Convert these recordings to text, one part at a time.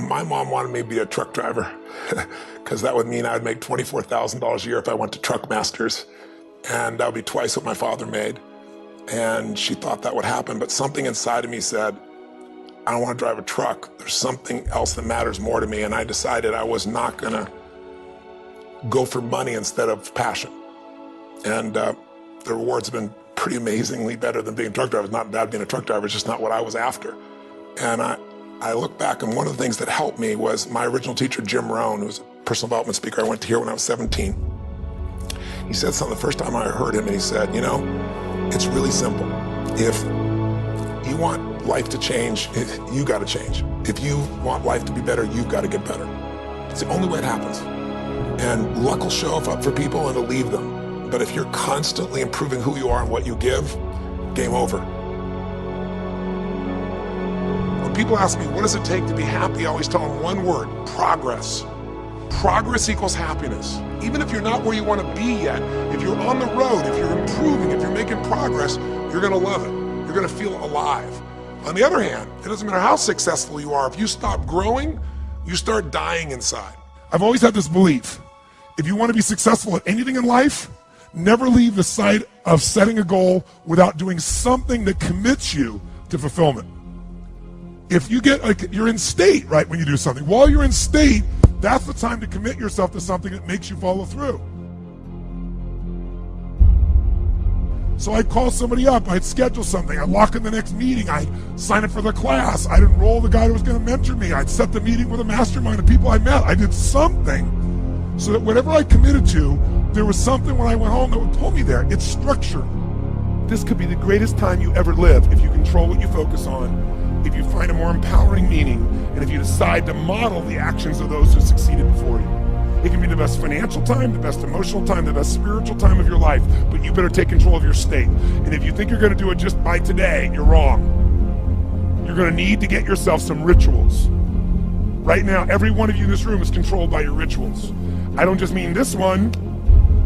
my mom wanted me to be a truck driver because that would mean I'd make $24,000 a year if I went to Truck Masters, and that would be twice what my father made. And she thought that would happen, but something inside of me said, I don't want to drive a truck. There's something else that matters more to me, and I decided I was not gonna go for money instead of passion. And the rewards have been pretty amazingly better than being a truck driver. It's not bad being a truck driver, it's just not what I was after. And I look back, and one of the things that helped me was my original teacher, Jim Rohn, who was a personal development speaker I went to hear when I was 17. He said something the first time I heard him, and he said, you know, it's really simple. If you want life to change, you gotta change. If you want life to be better, you've gotta get better. It's the only way it happens. And luck will show up for people and it'll leave them. But if you're constantly improving who you are and what you give, game over. When people ask me, what does it take to be happy? I always tell them one word: progress. Progress equals happiness. Even if you're not where you want to be yet, if you're on the road, if you're improving, if you're making progress, you're gonna love it. You're gonna feel alive. On the other hand, it doesn't matter how successful you are, if you stop growing, you start dying inside. I've always had this belief: if you want to be successful at anything in life, never leave the sight of setting a goal without doing something that commits you to fulfillment. If you get, like, you're in state, right, when you do something. While you're in state, that's the time to commit yourself to something that makes you follow through. So I'd call somebody up, I'd schedule something, I'd lock in the next meeting, I'd sign up for the class, I'd enroll the guy who was gonna mentor me, I'd set the meeting with a mastermind of people I met. I did something so that whatever I committed to, there was something when I went home that would pull me there. It's structure. This could be the greatest time you ever live if you control what you focus on, if you find a more empowering meaning, and if you decide to model the actions of those who succeeded before you. It can be the best financial time, the best emotional time, the best spiritual time of your life, but you better take control of your state. And if you think you're gonna do it just by today, you're wrong. You're gonna need to get yourself some rituals. Right now, every one of you in this room is controlled by your rituals. I don't just mean this one,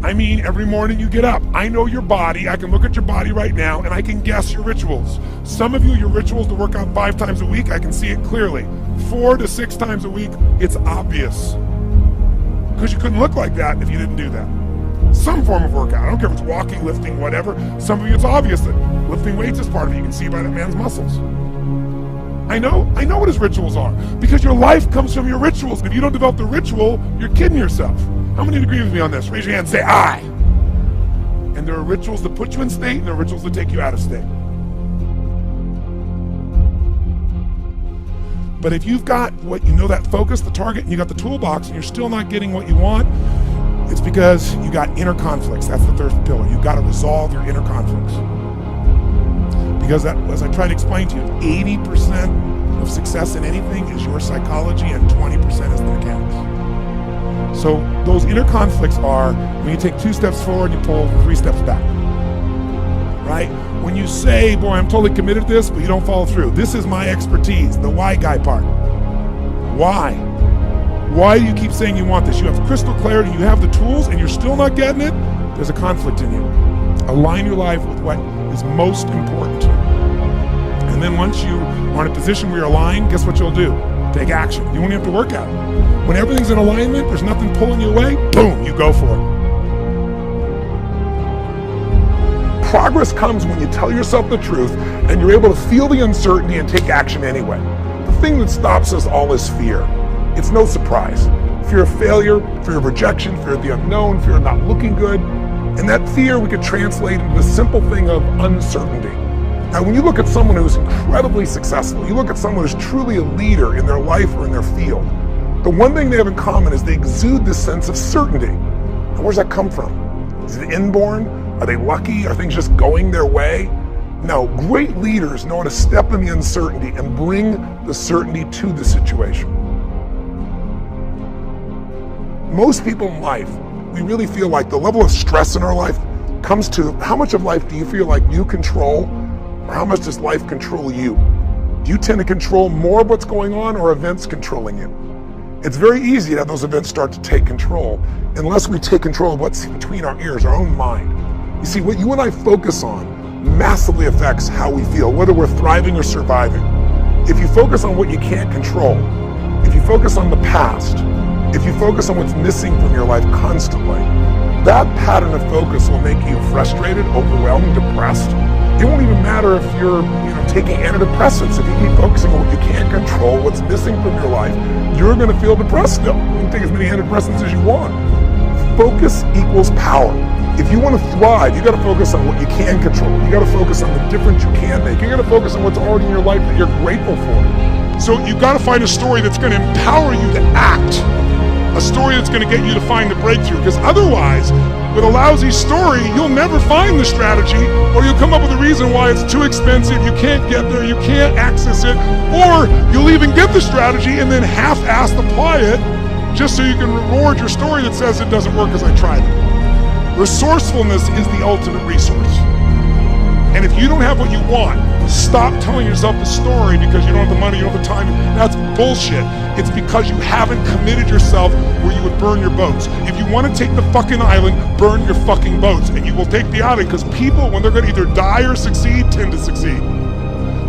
I mean every morning you get up. I know your body, I can look at your body right now, and I can guess your rituals. Some of you, your rituals to work out 5 times a week, I can see it clearly. 4 to 6 times a week, it's obvious. Because you couldn't look like that if you didn't do that. Some form of workout, I don't care if it's walking, lifting, whatever. Some of you, it's obvious that lifting weights is part of it. You can see by that man's muscles. I know what his rituals are, because your life comes from your rituals. And if you don't develop the ritual, you're kidding yourself. How many agree with me on this? Raise your hand and say, I. And there are rituals that put you in state, and there are rituals that take you out of state. But if you've got what you know, that focus, the target, and you got the toolbox, and you're still not getting what you want, it's because you got inner conflicts. That's the third pillar. You've got to resolve your inner conflicts. Because that, as I try to explain to you, 80% of success in anything is your psychology, and 20% is the mechanics. So those inner conflicts are when you take 2 steps forward, you pull 3 steps back. Right? When you say, boy, I'm totally committed to this, but you don't follow through. This is my expertise, the why guy part. Why? Why do you keep saying you want this? You have crystal clarity, you have the tools, and you're still not getting it? There's a conflict in you. Align your life with what is most important to you. And then once you are in a position where you're aligned, guess what you'll do? Take action. You won't have to work at it. When everything's in alignment, there's nothing pulling you away, boom, you go for it. Progress comes when you tell yourself the truth and you're able to feel the uncertainty and take action anyway. The thing that stops us all is fear. It's no surprise. Fear of failure, fear of rejection, fear of the unknown, fear of not looking good. And that fear we could translate into the simple thing of uncertainty. Now, when you look at someone who's incredibly successful, you look at someone who's truly a leader in their life or in their field, the one thing they have in common is they exude this sense of certainty. Now, where's that come from? Is it inborn? Are they lucky? Are things just going their way? No, great leaders know how to step in the uncertainty and bring the certainty to the situation. Most people in life, we really feel like the level of stress in our life comes to how much of life do you feel like you control, or how much does life control you? Do you tend to control more of what's going on, or events controlling you? It's very easy to have those events start to take control unless we take control of what's between our ears, our own mind. You see, what you and I focus on massively affects how we feel, whether we're thriving or surviving. If you focus on what you can't control, if you focus on the past, if you focus on what's missing from your life constantly, that pattern of focus will make you frustrated, overwhelmed, depressed. It won't even matter if you're taking antidepressants. If you keep focusing on what you can't control, what's missing from your life, you're going to feel depressed still. You can take as many antidepressants as you want. Focus equals power. If you want to thrive, you got to focus on what you can control. You got to focus on the difference you can make. You got to focus on what's already in your life that you're grateful for. So you got to find a story that's going to empower you to act. A story that's going to get you to find the breakthrough. Because otherwise, with a lousy story, you'll never find the strategy, or you'll come up with a reason why it's too expensive, you can't get there, you can't access it, or you'll even get the strategy and then half-assed apply it just so you can reward your story that says it doesn't work because I tried it. Resourcefulness is the ultimate resource. And if you don't have what you want, stop telling yourself the story because you don't have the money, you don't have the time. That's bullshit. It's because you haven't committed yourself where you would burn your boats. If you want to take the fucking island, burn your fucking boats, and you will take the island, because people, when they're going to either die or succeed, tend to succeed.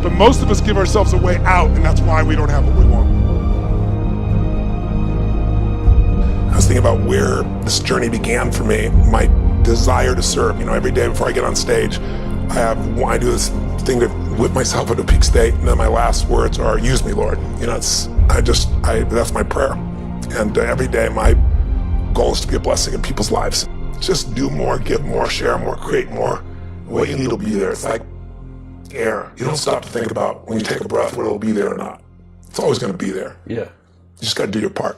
But most of us give ourselves a way out, and that's why we don't have what we want. I was thinking about where this journey began for me, my desire to serve. Every day before I get on stage, I do this thing to whip myself into a peak state, and then my last words are, "Use me, Lord." That's my prayer. And every day my goal is to be a blessing in people's lives. Just do more, give more, share more, create more. What you need will be there. It's like air. You don't stop to think about when you take a breath whether it'll be there or not. It's always going to be there. Yeah. You just got to do your part.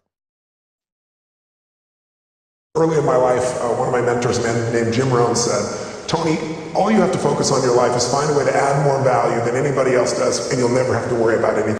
Early in my life, one of my mentors, a man named Jim Rohn, said, "Tony, all you have to focus on in your life is find a way to add more value than anybody else does, and you'll never have to worry about anything."